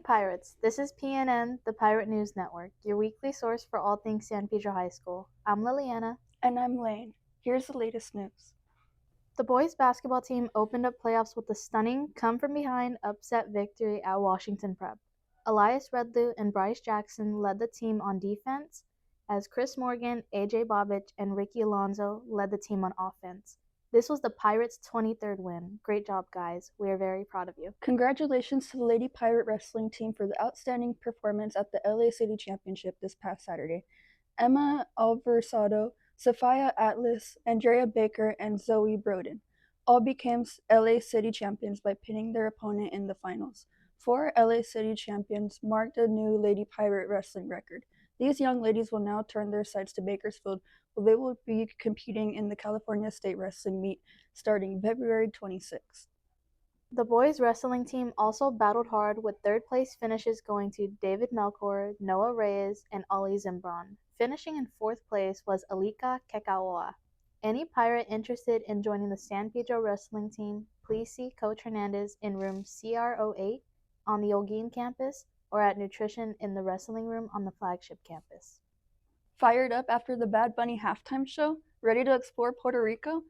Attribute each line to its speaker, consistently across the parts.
Speaker 1: Pirates. This is PNN, the Pirate News Network, your weekly source for all things San Pedro High School. I'm Liliana.
Speaker 2: And I'm Lane. Here's the latest news.
Speaker 1: The boys basketball team opened up playoffs with a stunning come-from-behind upset victory at Washington Prep. Elias Redlew and Bryce Jackson led the team on defense, as Chris Morgan, AJ Bobich, and Ricky Alonso led the team on offense. This was the Pirates' 23rd win. Great job, guys. We are very proud of you.
Speaker 2: Congratulations to the Lady Pirate Wrestling team for the outstanding performance at the LA City Championship this past Saturday. Emma Alversado, Sophia Atlas, Andrea Baker, and Zoe Broden all became LA City champions by pinning their opponent in the finals. 4 LA City champions marked a new Lady Pirate Wrestling record. These young ladies will now turn their sights to Bakersfield, where they will be competing in the California State Wrestling Meet starting February 26th.
Speaker 1: The boys' wrestling team also battled hard, with third-place finishes going to David Melchor, Noah Reyes, and Ollie Zimbron. Finishing in 4th place was Alika Kekawa. Any pirate interested in joining the San Pedro wrestling team, please see Coach Hernandez in room CR08 on the Olguin campus or at Nutrition in the wrestling room on the flagship campus.
Speaker 2: Fired up after the Bad Bunny halftime show? Ready to explore Puerto Rico?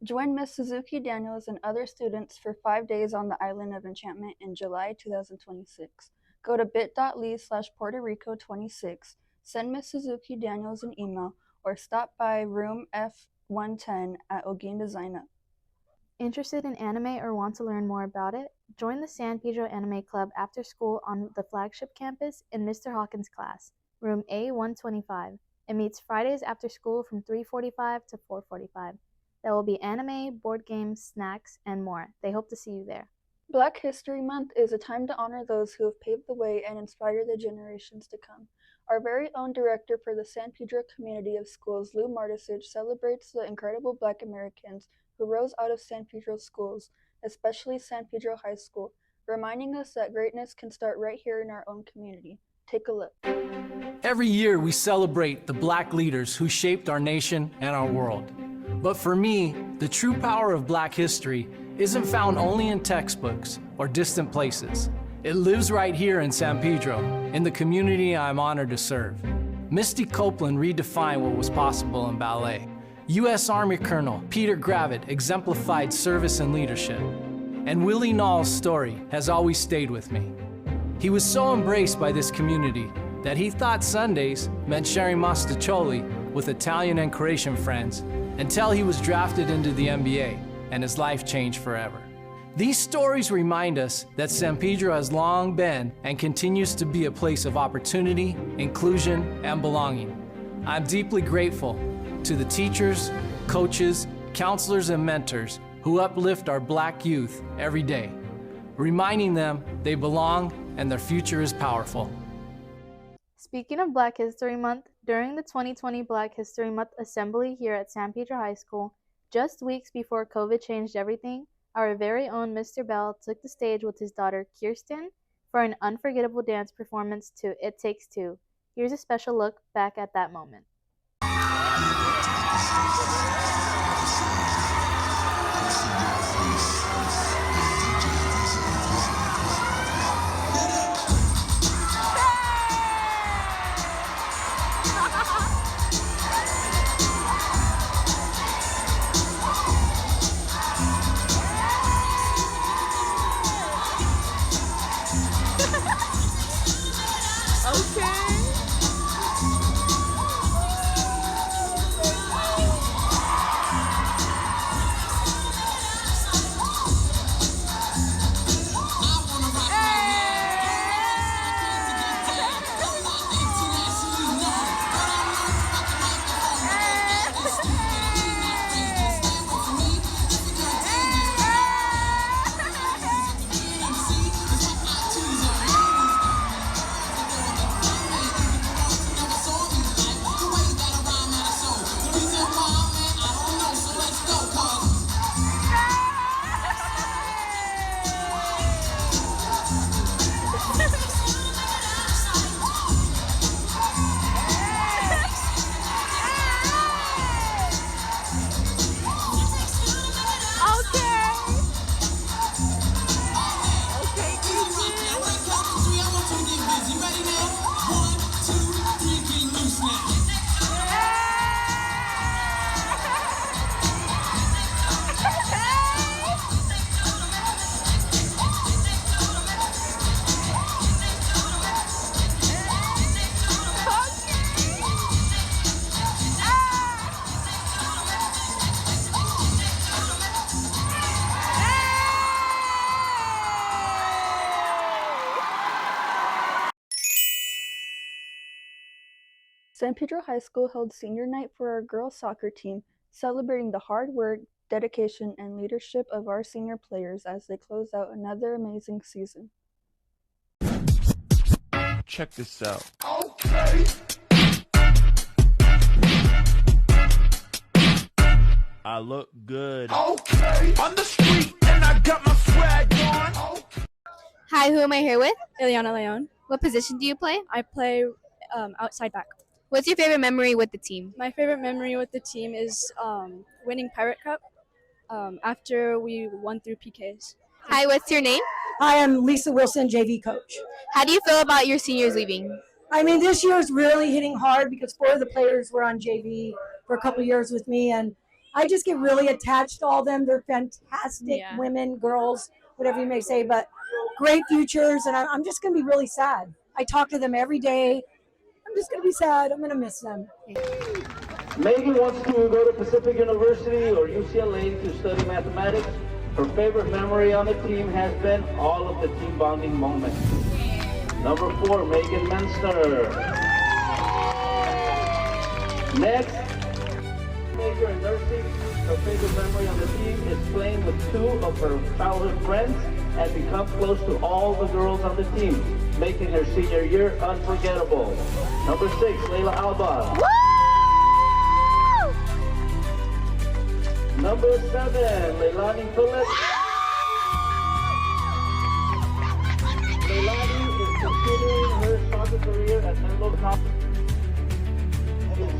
Speaker 2: Join Miss Suzuki Daniels and other students for 5 days on the Island of Enchantment in July 2026. Go to bit.ly/Puerto Rico 26, send Miss Suzuki Daniels an email, or stop by room F110 at Olguin to sign up.
Speaker 1: Interested in anime or want to learn more about it? Join the San Pedro Anime Club after school on the flagship campus in Mr. Hawkins' class, room A125. It meets Fridays after school from 3:45 to 4:45. There will be anime, board games, snacks, and more. They hope to see you there.
Speaker 2: Black History Month is a time to honor those who have paved the way and inspire the generations to come. Our very own director for the San Pedro community of schools, Lou Mardesich, celebrates the incredible Black Americans who rose out of San Pedro schools, especially San Pedro High School, reminding us that greatness can start right here in our own community. Take a look.
Speaker 3: Every year we celebrate the Black leaders who shaped our nation and our world. But for me, the true power of Black history isn't found only in textbooks or distant places. It lives right here in San Pedro, in the community I'm honored to serve. Misty Copeland redefined what was possible in ballet. U.S. Army Colonel Peter Gravitt exemplified service and leadership. And Willie Nall's story has always stayed with me. He was so embraced by this community that he thought Sundays meant sharing mostaccioli with Italian and Croatian friends until he was drafted into the NBA and his life changed forever. These stories remind us that San Pedro has long been and continues to be a place of opportunity, inclusion, and belonging. I'm deeply grateful to the teachers, coaches, counselors, and mentors who uplift our Black youth every day, reminding them they belong and their future is powerful.
Speaker 1: Speaking of Black History Month, during the 2020 Black History Month Assembly here at San Pedro High School, just weeks before COVID changed everything, our very own Mr. Bell took the stage with his daughter Kearsten for an unforgettable dance performance to It Takes Two. Here's a special look back at that moment.
Speaker 2: San Pedro High School held senior night for our girls soccer team, celebrating the hard work, dedication, and leadership of our senior players as they close out another amazing season.
Speaker 4: Check this out.
Speaker 5: Okay.
Speaker 4: I look good.
Speaker 5: Okay. On the street, and I got my swag on.
Speaker 6: Hi, who am I here with?
Speaker 7: Ileana Leon.
Speaker 6: What position do you play?
Speaker 7: I play outside back.
Speaker 6: What's your favorite memory with the team?
Speaker 7: My favorite memory with the team is winning Pirate Cup after we won through PKs.
Speaker 6: Hi, what's your name?
Speaker 8: Hi, I'm Lisa Wilson, JV coach.
Speaker 6: How do you feel about your seniors leaving?
Speaker 8: I mean, this year is really hitting hard because 4 of the players were on JV for a couple of years with me, and I just get really attached to all of them. They're fantastic women, girls, whatever you may say, but great futures, and I'm just going to be really sad. I talk to them every day. I'm just going to be sad. I'm going to miss them.
Speaker 9: Megan wants to go to Pacific University or UCLA to study mathematics. Her favorite memory on the team has been all of the team bonding moments. Number 4, Megan Menster. Next, major in nursing. Her favorite memory on the team is playing with 2 of her childhood friends and become close to all the girls on the team, making her senior year unforgettable. Number 6, Layla Alba. Number 7, Leilani Phillips. Leilani is continuing her soccer career at Menlo College and is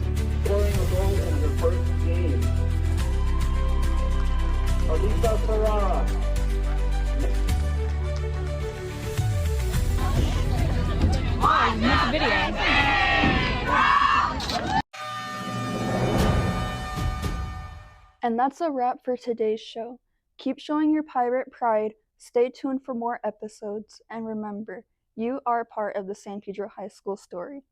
Speaker 9: scoring a goal in her first game. Alisa Ferrara.
Speaker 7: Make a video.
Speaker 2: And that's a wrap for today's show. Keep showing your pirate pride, stay tuned for more episodes, and remember, you are part of the San Pedro High School story.